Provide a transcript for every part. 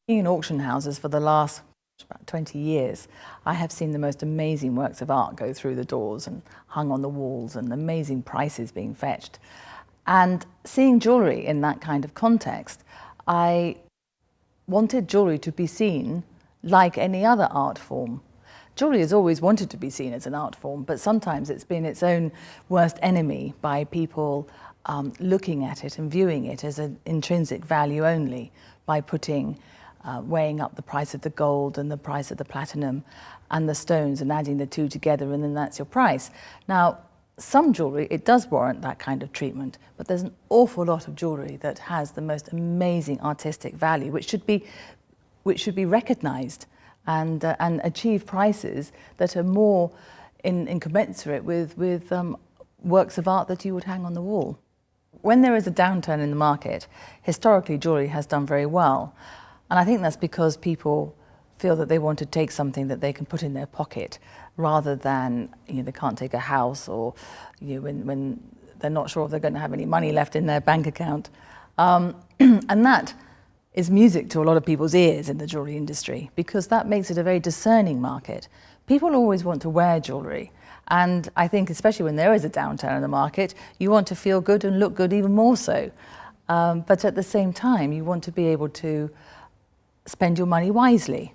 Being in auction houses for the last about 20 years, I have seen the most amazing works of art go through the doors and hung on the walls, and amazing prices being fetched. And seeing jewellery in that kind of context, I wanted jewellery to be seen like any other art form. Jewellery has always wanted to be seen as an art form, but sometimes it's been its own worst enemy by people looking at it and viewing it as an intrinsic value only, by weighing up the price of the gold and the price of the platinum and the stones and adding the two together, and then that's your price. Now, some jewellery, it does warrant that kind of treatment, but there's an awful lot of jewellery that has the most amazing artistic value, which should be recognised and achieve prices that are more in commensurate with works of art that you would hang on the wall. When there is a downturn in the market, historically jewellery has done very well. And I think that's because people feel that they want to take something that they can put in their pocket, rather than, they can't take a house, or when they're not sure if they're going to have any money left in their bank account. And that is music to a lot of people's ears in the jewellery industry, because that makes it a very discerning market. People always want to wear jewellery, and I think especially when there is a downturn in the market, you want to feel good and look good even more so. But at the same time, you want to be able to spend your money wisely.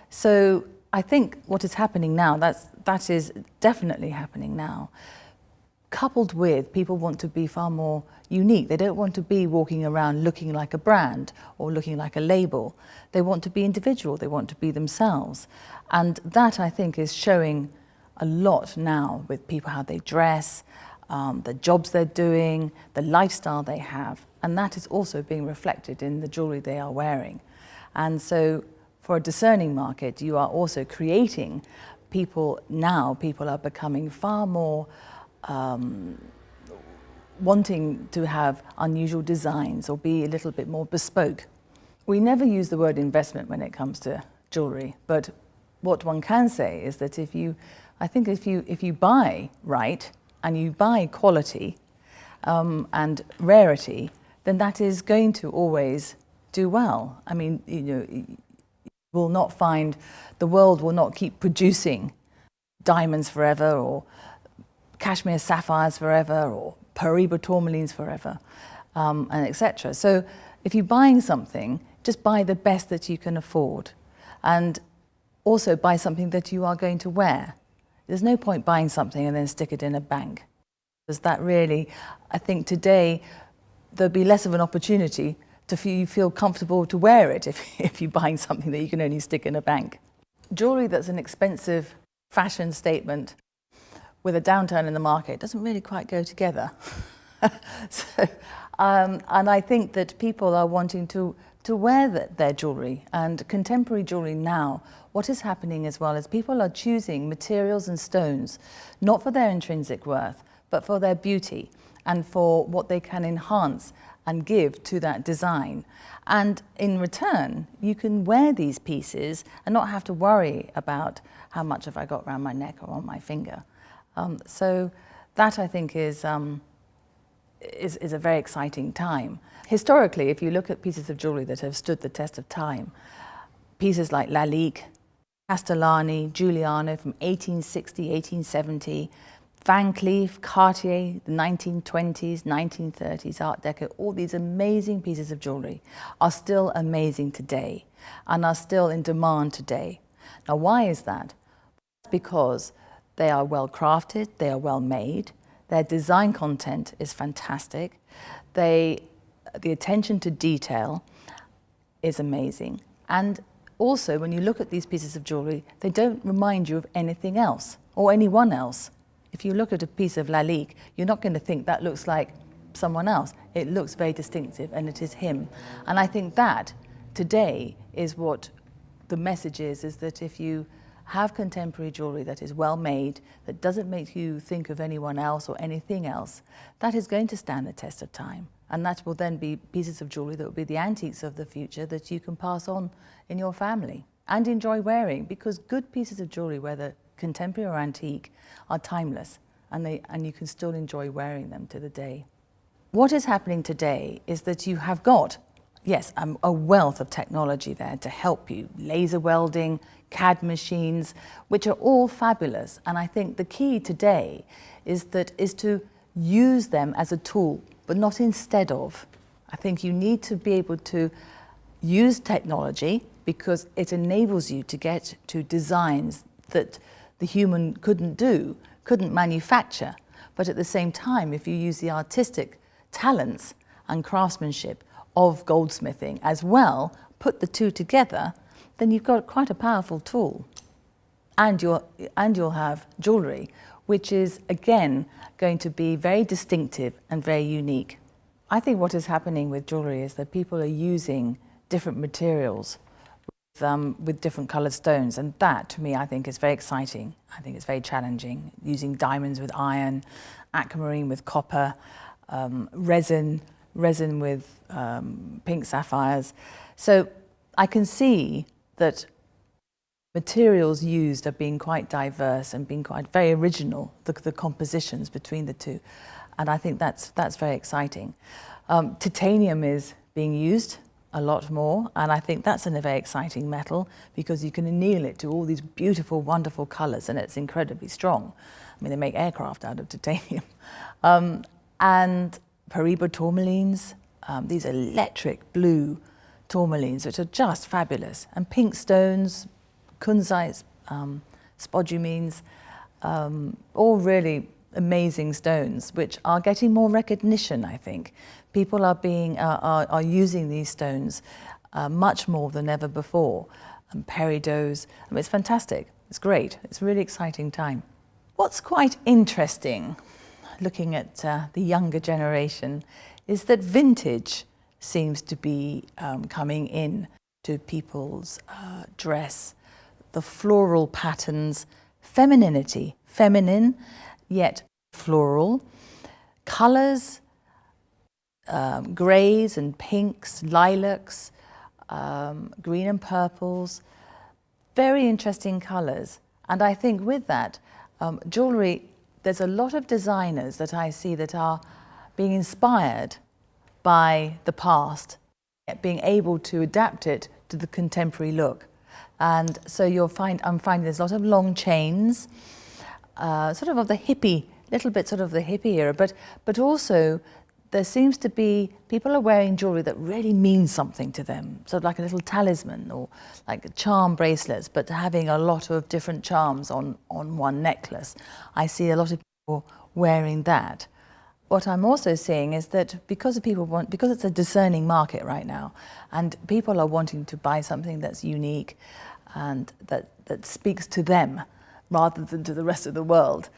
So I think what is happening now, that is definitely happening now, coupled with people want to be far more unique. They don't want to be walking around looking like a brand or looking like a label. They want to be individual, they want to be themselves. And that, I think, is showing a lot now with people, how they dress, the jobs they're doing, the lifestyle they have. And that is also being reflected in the jewellery they are wearing. And so for a discerning market, you are also creating people are becoming far more wanting to have unusual designs or be a little bit more bespoke. We never use the word investment when it comes to jewellery, but what one can say is that if you buy right and you buy quality and rarity, then that is going to always do well. I mean, the world will not keep producing diamonds forever, or cashmere sapphires forever, or Paraiba tourmalines forever, and etc. So if you're buying something, just buy the best that you can afford, and also buy something that you are going to wear. There's no point buying something and then stick it in a bank, because that really, I think today there'll be less of an opportunity to feel comfortable to wear it if you're buying something that you can only stick in a bank. Jewellery that's an expensive fashion statement with a downturn in the market doesn't really quite go together. And I think that people are wanting to wear their jewellery, and contemporary jewellery now, what is happening as well is people are choosing materials and stones, not for their intrinsic worth, but for their beauty and for what they can enhance and give to that design. And in return, you can wear these pieces and not have to worry about how much have I got around my neck or on my finger. So that, I think, is a very exciting time. Historically, if you look at pieces of jewellery that have stood the test of time, pieces like Lalique, Castellani, Giuliano from 1860, 1870, Van Cleef, Cartier, the 1920s, 1930s, Art Deco, all these amazing pieces of jewellery are still amazing today and are still in demand today. Now, why is that? Because they are well crafted, they are well made, their design content is fantastic, the attention to detail is amazing, and also when you look at these pieces of jewellery, they don't remind you of anything else or anyone else. If you look at a piece of Lalique, you're not going to think that looks like someone else. It looks very distinctive, and it is him. And I think that today is what the message is that if you have contemporary jewellery that is well made, that doesn't make you think of anyone else or anything else, that is going to stand the test of time. And that will then be pieces of jewellery that will be the antiques of the future that you can pass on in your family and enjoy wearing, because good pieces of jewellery, whether contemporary or antique, are timeless, and you can still enjoy wearing them to the day. What is happening today is that you have got yes, a wealth of technology there to help you. Laser welding, CAD machines, which are all fabulous. And I think the key today is to use them as a tool, but not instead of. I think you need to be able to use technology because it enables you to get to designs that the human couldn't manufacture. But at the same time, if you use the artistic talents and craftsmanship of goldsmithing as well, put the two together, then you've got quite a powerful tool. And you'll have jewellery, which is, again, going to be very distinctive and very unique. I think what is happening with jewellery is that people are using different materials with different coloured stones, and that, to me, I think is very exciting. I think it's very challenging, using diamonds with iron, aquamarine with copper, resin with pink sapphires. So I can see that materials used are being quite diverse and being quite very original, the compositions between the two. And I think that's very exciting. Titanium is being used a lot more, and I think that's a very exciting metal because you can anneal it to all these beautiful, wonderful colours, and it's incredibly strong. I mean, they make aircraft out of titanium. And Paraiba tourmalines, these electric blue tourmalines, which are just fabulous, and pink stones, kunzites, spodumines, all really amazing stones, which are getting more recognition, I think. People are using these stones much more than ever before. And peridots, I mean, it's fantastic, it's great, it's a really exciting time. What's quite interesting, looking at the younger generation, is that vintage seems to be coming in to people's dress. The floral patterns, femininity, feminine, yet floral, colours, greys and pinks, lilacs, green and purples, very interesting colours. And I think with that, jewellery, there's a lot of designers that I see that are being inspired by the past, yet being able to adapt it to the contemporary look. And so I'm finding there's a lot of long chains, sort of the hippie, little bit sort of the hippie era, but also there seems to be, people are wearing jewellery that really means something to them, sort of like a little talisman or like charm bracelets, but having a lot of different charms on one necklace. I see a lot of people wearing that. What I'm also seeing is that because it's a discerning market right now, and people are wanting to buy something that's unique and that speaks to them rather than to the rest of the world,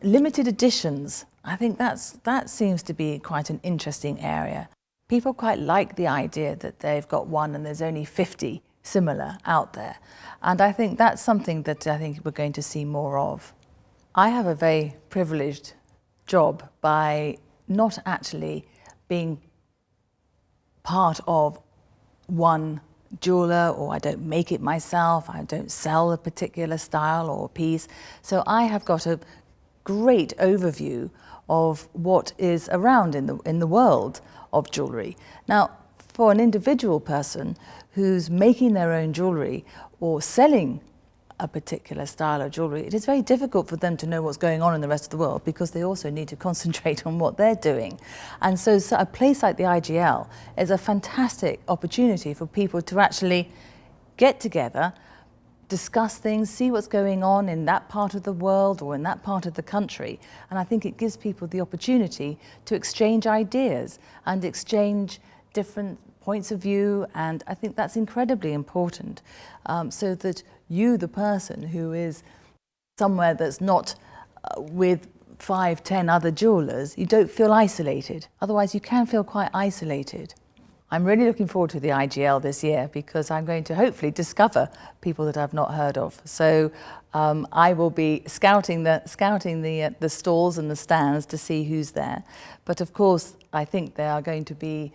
limited editions, I think that seems to be quite an interesting area. People quite like the idea that they've got one and there's only 50 similar out there. And I think that's something that I think we're going to see more of. I have a very privileged job by not actually being part of one jeweler, or I don't make it myself, I don't sell a particular style or piece. So I have got a great overview of what is around in the world of jewellery. Now, for an individual person who's making their own jewellery or selling a particular style of jewellery, it is very difficult for them to know what's going on in the rest of the world because they also need to concentrate on what they're doing. And so a place like the IJL is a fantastic opportunity for people to actually get together, discuss things, see what's going on in that part of the world or in that part of the country. And I think it gives people the opportunity to exchange ideas and exchange different points of view, and I think that's incredibly important, so that you, the person who is somewhere that's not with 5, 10 other jewelers, you don't feel isolated. Otherwise you can feel quite isolated. I'm really looking forward to the IJL this year because I'm going to hopefully discover people that I've not heard of. So I will be scouting the stalls and the stands to see who's there. But of course, I think there are going to be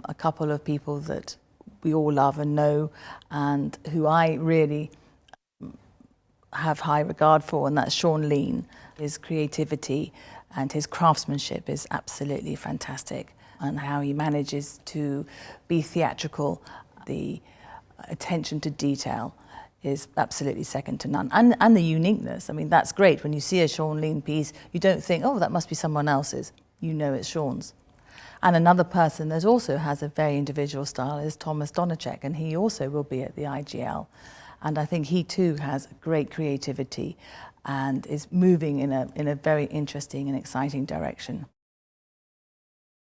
a couple of people that we all love and know and who I really have high regard for, and that's Shaun Leane. His creativity and his craftsmanship is absolutely fantastic. and how he manages to be theatrical. The attention to detail is absolutely second to none. And the uniqueness. I mean, that's great. When you see a Shaun Leane piece, you don't think, oh, that must be someone else's. You know it's Shaun's. And another person that also has a very individual style is Tomasz Donocik, and he also will be at the IJL. And I think he too has great creativity and is moving in a very interesting and exciting direction.